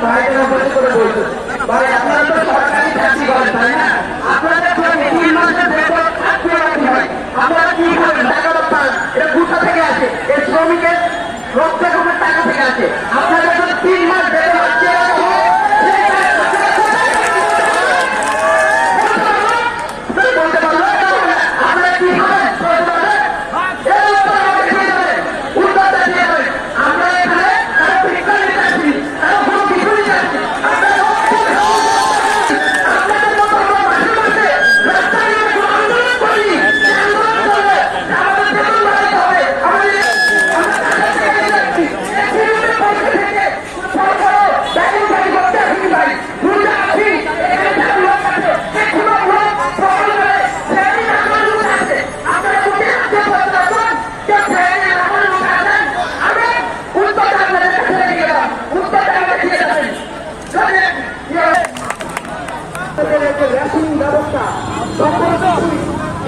ভাইরা বসে করে বলছে ভাই আপনারা তো সরকারি চাকরি করেন তাই না? আপনাদের 3 মাসের বেতন আটকে রাখতে হয়। আপনারা কি করেন? টাকা পান, এটা কোথা থেকে আসে? এই শ্রমিকের রক্ত জমের টাকা থেকে আসে। আপনাদের যদি 3 মাস বেতন আটকে রাখা হয় বলতে পারলো আপনারা কি করেন?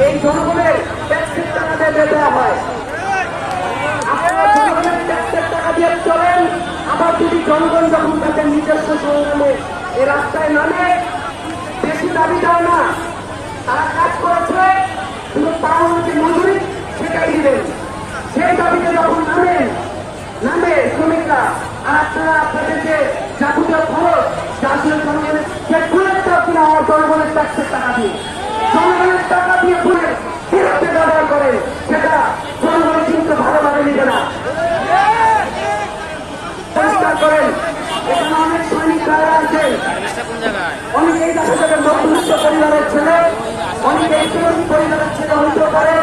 এই জনগণের ট্যাক্সের টাকা দিয়ে দেওয়া হয়। আপনারা জনগণের ট্যাক্সের টাকা দিয়ে চলেন, আবার যদি জনগণ যখন তাদের নিজস্ব সংগ্রামে এ রাস্তায় নামে বেশি দাবি দেয় না, তারা কাজ করেছে শুধু পাওনাকে মজুরি সেটাই দিবেন। সেই দাবিতে যখন নামে শ্রমিকরা, আর আপনারা আপনাদের যে যাবতীয় খরচ জাতীয় জনগণের সেগুলোটাও কিনা জনগণের ট্যাক্সের টাকা দিয়ে জনগণের টাকা দিয়ে খুলে বিরুদ্ধে ব্যবহার করেন, সেটা জনগণ কিন্তু ভালোভাবে নিবে না। পরিষ্কার করেন, এখানে অনেক সৈনিক ভাইরা আছেন, অনেকেই দেখা যাবে মধ্যবিত্ত পরিবারের ছেলে, অনেকেই শ্রমিক পরিবারের ছেলে হইতে পারে,